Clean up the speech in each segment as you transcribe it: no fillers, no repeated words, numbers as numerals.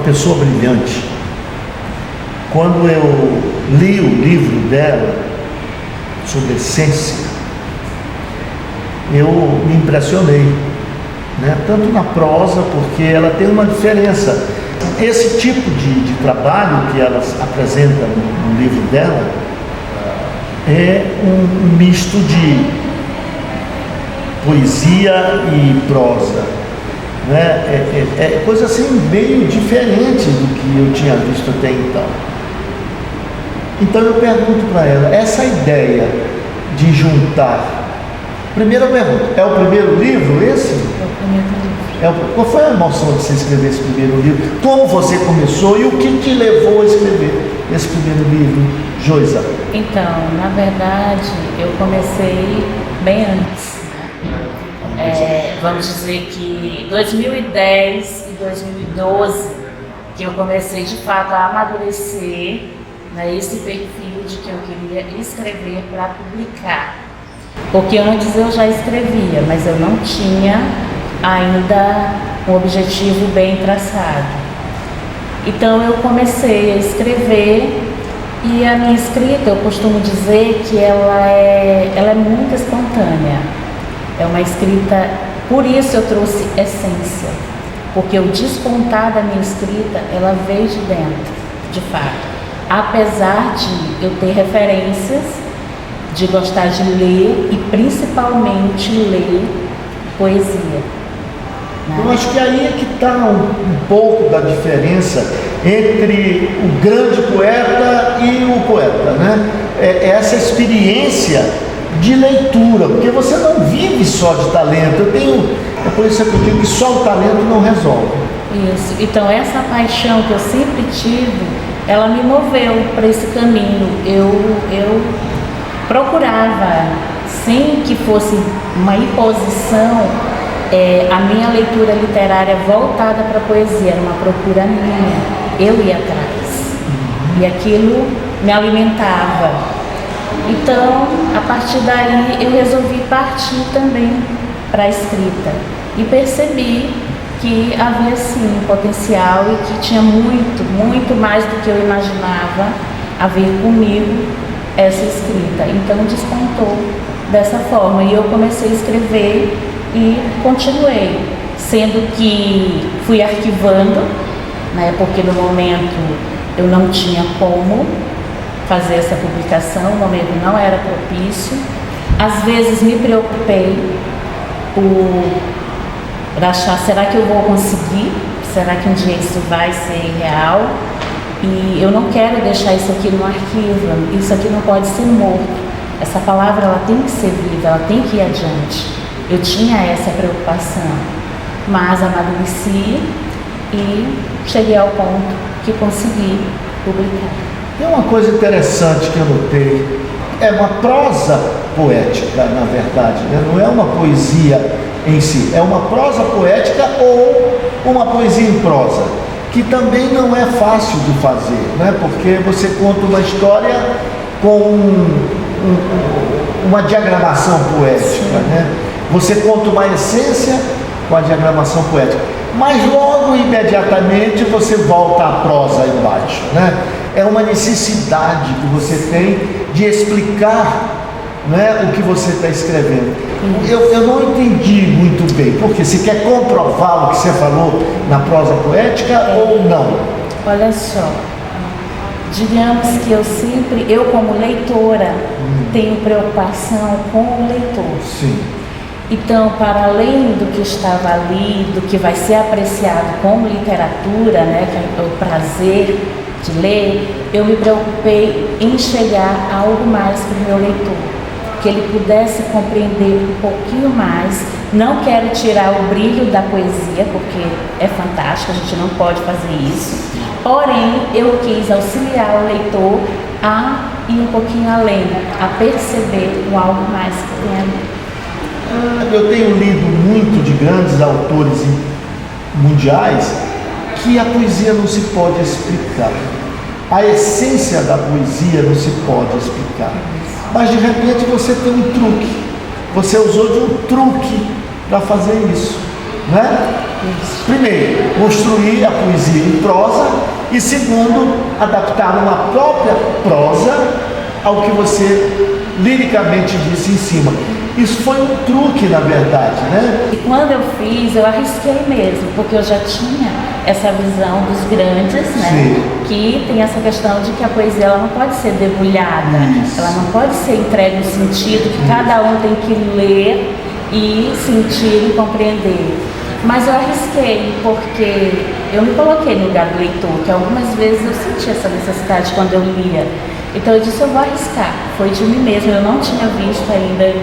pessoa brilhante. Quando eu li o livro dela sobre essência, eu me impressionei, né? Tanto na prosa, porque ela tem uma diferença. Esse tipo de trabalho que ela apresenta no livro dela é um misto de poesia e prosa, né? É coisa assim meio diferente do que eu tinha visto até então. Então eu pergunto para ela, essa ideia de juntar. Primeiro eu pergunto, é o primeiro livro esse? É o primeiro livro. Qual foi a emoção de você escrever esse primeiro livro? Como você começou e o que te levou a escrever esse primeiro livro, Joisa? Então, na verdade, eu comecei bem antes. Vamos dizer que 2010 e 2012 que eu comecei de fato a amadurecer, né, esse perfil de que eu queria escrever para publicar. Porque antes eu já escrevia, mas eu não tinha ainda um objetivo bem traçado. Então eu comecei a escrever e a minha escrita, eu costumo dizer que ela é muito espontânea. É uma escrita, por isso eu trouxe essência, porque o despontar da minha escrita, ela veio de dentro, de fato. Apesar de eu ter referências, de gostar de ler e principalmente ler poesia. Eu acho que aí é que está um pouco da diferença entre o grande poeta e o poeta, né? É essa experiência de leitura, porque você não vive só de talento. É por isso que eu digo que só o talento não resolve. Isso. Então essa paixão que eu sempre tive, ela me moveu para esse caminho. Eu procurava, sem que fosse uma imposição, a minha leitura literária voltada para a poesia, era uma procura minha, eu ia atrás, e aquilo me alimentava. Então, a partir daí, eu resolvi partir também para a escrita, e percebi que havia sim um potencial e que tinha muito, muito mais do que eu imaginava a ver comigo essa escrita. Então despontou dessa forma e eu comecei a escrever e continuei, sendo que fui arquivando, né, porque no momento eu não tinha como fazer essa publicação, o momento não era propício. Às vezes me preocupei por achar, será que eu vou conseguir? Será que um dia isso vai ser real? E eu não quero deixar isso aqui no arquivo, isso aqui não pode ser morto. Essa palavra ela tem que ser viva, ela tem que ir adiante. Eu tinha essa preocupação, mas amadureci e cheguei ao ponto que consegui publicar. Tem uma coisa interessante que eu notei, é uma prosa poética, na verdade, né? Não é uma poesia em si, é uma prosa poética ou uma poesia em prosa, que também não é fácil de fazer, né? Porque você conta uma história com uma diagramação poética, né? Você conta uma essência com a diagramação poética, mas logo, imediatamente, você volta à prosa embaixo, né? É uma necessidade que você tem de explicar, né, o que você está escrevendo. Eu não entendi muito bem, porque você quer comprovar o que você falou na prosa poética ou não? Olha só, digamos que eu como leitora, tenho preocupação com o leitor. Sim. Então, para além do que estava ali, do que vai ser apreciado como literatura, né, que é o prazer de ler, eu me preocupei em chegar a algo mais para o meu leitor, que ele pudesse compreender um pouquinho mais. Não quero tirar o brilho da poesia, porque é fantástico, a gente não pode fazer isso. Porém, eu quis auxiliar o leitor a ir um pouquinho além, a perceber o algo mais que tem ali. Eu tenho lido muito de grandes autores mundiais que a poesia não se pode explicar. A essência da poesia não se pode explicar. Mas de repente você tem um truque. Você usou de um truque para fazer isso, né? Isso. Primeiro, construir a poesia em prosa e segundo, adaptar uma própria prosa ao que você liricamente disse em cima. Isso foi um truque, na verdade, né? E quando eu fiz, eu arrisquei mesmo, porque eu já tinha essa visão dos grandes, né? Sim. Que tem essa questão de que a poesia ela não pode ser debulhada, Isso. ela não pode ser entregue no sentido que cada um tem que ler e sentir e compreender. Mas eu arrisquei, porque eu me coloquei no lugar do leitor, que algumas vezes eu senti essa necessidade quando eu lia. Então eu disse, eu vou arriscar. Foi de mim mesma, eu não tinha visto ainda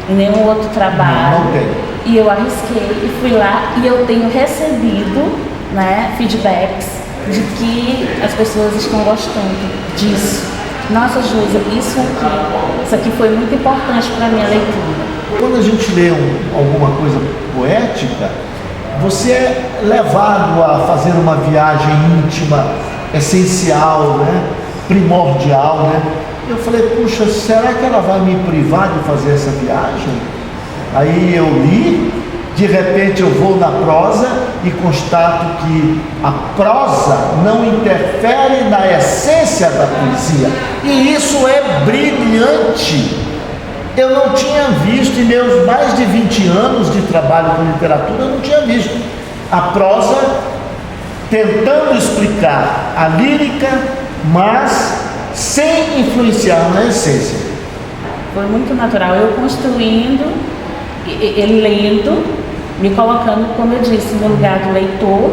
em nenhum outro trabalho. Não tem. E eu arrisquei e fui lá e eu tenho recebido, né, feedbacks de que as pessoas estão gostando disso. Nossa, Josi, isso aqui foi muito importante para a minha leitura. Quando a gente lê alguma coisa poética, você é levado a fazer uma viagem íntima, essencial, né? Primordial, né? Eu falei, puxa, será que ela vai me privar de fazer essa viagem? Aí eu li, de repente eu vou na prosa e constato que a prosa não interfere na essência da poesia. E isso é brilhante. Eu não tinha visto, em meus mais de 20 anos de trabalho com literatura, eu não tinha visto a prosa tentando explicar a lírica, mas sem influenciar na essência. Foi muito natural, eu construindo, ele lendo, me colocando, como eu disse, no lugar do leitor,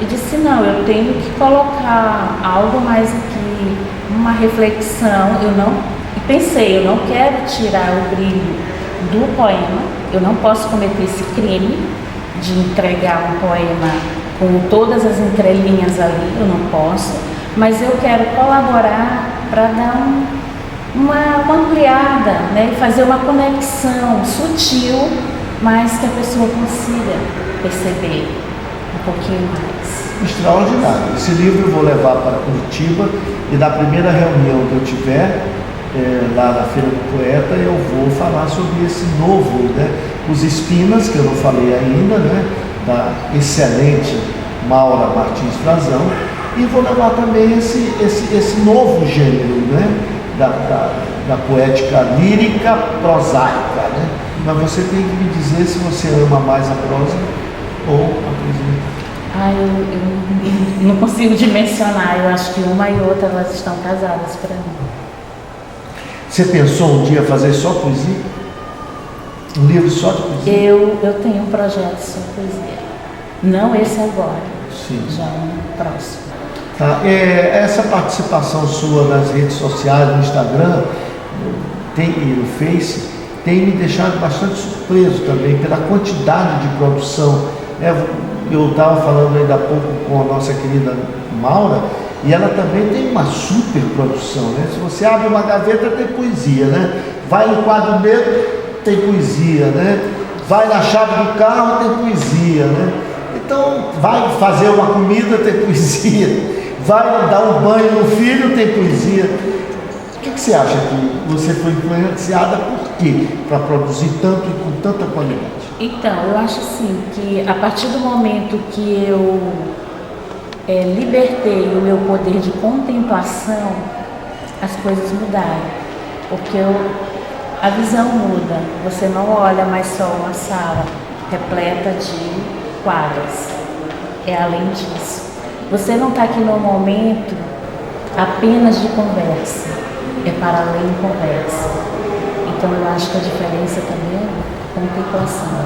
e disse, não, eu tenho que colocar algo mais aqui, uma reflexão, e pensei, eu não quero tirar o brilho do poema, eu não posso cometer esse crime de entregar um poema com todas as entrelinhas ali, eu não posso, mas eu quero colaborar para dar uma ampliada, né, e fazer uma conexão sutil, mas que a pessoa consiga perceber um pouquinho mais. Extraordinário. Esse livro eu vou levar para Curitiba e na primeira reunião que eu tiver lá na Feira do Poeta, eu vou falar sobre esse novo, né, Os Espinas, que eu não falei ainda, né, da excelente Maura Martins Frazão, e vou levar também esse novo gênero, né, da poética lírica prosaica, né? Mas você tem que me dizer se você ama mais a prosa ou a poesia. Eu não consigo dimensionar, eu acho que uma e outra elas estão casadas para mim. Você pensou um dia fazer só poesia? Um livro só de poesia? Eu tenho um projeto só poesia. Não esse agora, Sim. já um próximo. Tá. Essa participação sua nas redes sociais, no Instagram e no Face, tem me deixado bastante surpreso também pela quantidade de produção. Eu estava falando ainda há pouco com a nossa querida Maura, e ela também tem uma super produção, né? Se você abre uma gaveta, tem poesia, né? Vai no quadro negro, tem poesia, né? Vai na chave do carro, tem poesia, né? Então, vai fazer uma comida, tem poesia. Vai dar um banho no filho, tem poesia. O que você acha que você foi influenciada por quê? Para produzir tanto e com tanta qualidade? Então, eu acho assim, que a partir do momento que eu libertei o meu poder de contemplação, as coisas mudaram. Porque a visão muda. Você não olha mais só uma sala repleta de quadros. É além disso. Você não está aqui no momento apenas de conversa. É para além de conversa. Então eu acho que a diferença também é a contemplação.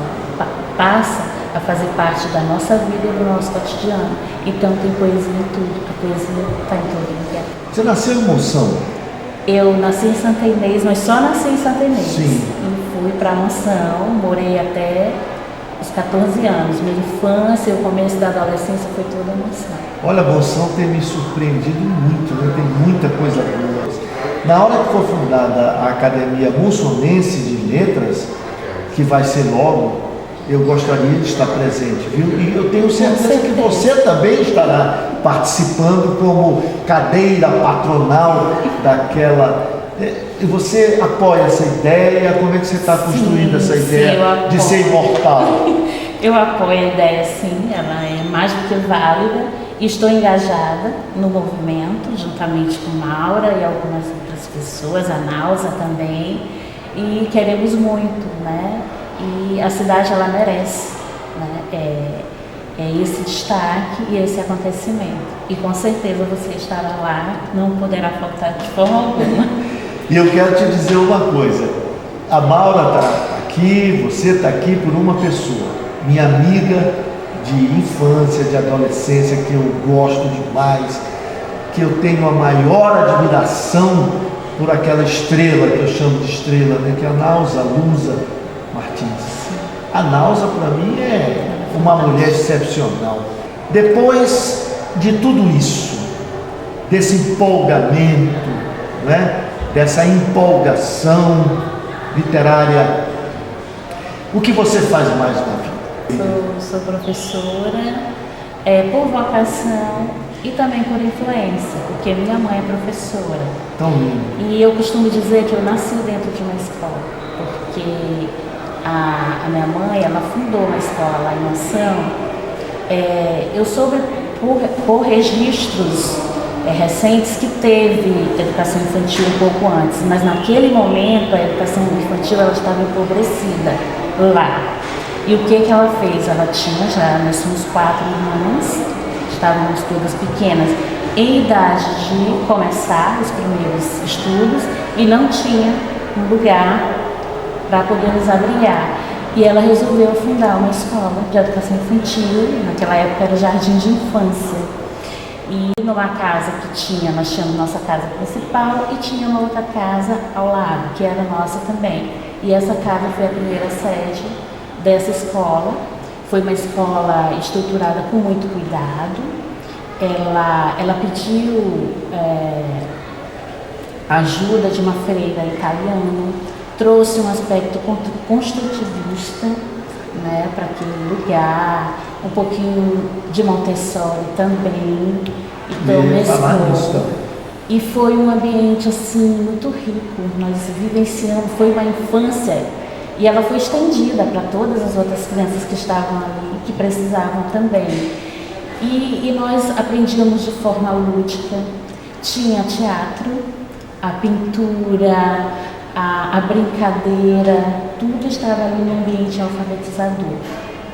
Passa a fazer parte da nossa vida e do nosso cotidiano. Então tem poesia em tudo. A poesia está em todo lugar. Você nasceu em Monção? Eu nasci em Santa Inês, mas só nasci em Santa Inês. Sim. E fui para Monção, morei até os 14 anos. Minha infância, o começo da adolescência foi toda em Monção. Olha, Monção tem me surpreendido muito, né? Tem muita coisa boa. Na hora que for fundada a Academia Monçonense de Letras, que vai ser logo, eu gostaria de estar presente, viu? E eu tenho certeza que você também estará participando como cadeira patronal daquela... E você apoia essa ideia? Como é que você está construindo essa ideia de ser imortal? Eu apoio a ideia, sim, ela é mais do que válida. Estou engajada no movimento, juntamente com Maura e algumas outras pessoas, a Nausa também, e queremos muito, né? E a cidade, ela merece, né? Esse destaque e esse acontecimento. E com certeza você estará lá, não poderá faltar de forma alguma. E eu quero te dizer uma coisa, a Maura está aqui, você está aqui por uma pessoa, minha amiga de infância, de adolescência, que eu gosto demais, que eu tenho a maior admiração por aquela estrela, que eu chamo de estrela, né? Que é a Nausa Lusa Martins. A Nausa, para mim, é uma mulher excepcional. Depois de tudo isso, desse empolgamento, né? Dessa empolgação literária, o que você faz mais na vida? Sou professora por vocação e também por influência, porque minha mãe é professora. Tão lindo. E eu costumo dizer que eu nasci dentro de uma escola, porque a minha mãe, ela fundou uma escola lá em Monção. Eu soube por registros recentes que teve educação infantil um pouco antes, mas naquele momento a educação infantil ela estava empobrecida lá. E o que ela fez? Ela tinha já, nós somos 4 irmãs, estávamos todas pequenas, em idade de começar os primeiros estudos e não tinha um lugar para poder nos abrigar. E ela resolveu fundar uma escola de educação infantil, naquela época era jardim de infância. E numa casa que tinha, nós tínhamos nossa casa principal e tinha uma outra casa ao lado, que era nossa também. E essa casa foi a primeira sede dessa escola. Foi uma escola estruturada com muito cuidado. Ela pediu ajuda de uma freira italiana, trouxe um aspecto construtivista, né, para aquele lugar, um pouquinho de Montessori também, então mesclou. E foi um ambiente assim muito rico, nós vivenciamos, foi uma infância e ela foi estendida para todas as outras crianças que estavam ali, que precisavam também. E nós aprendíamos de forma lúdica, tinha teatro, a pintura, a brincadeira, tudo estava ali no ambiente alfabetizador.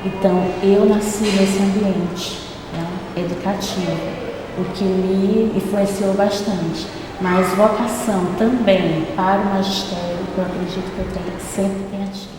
Então, eu nasci nesse ambiente, né, educativo, o que me influenciou bastante. Mas vocação também para o magistério, eu acredito que eu sempre tenho tido.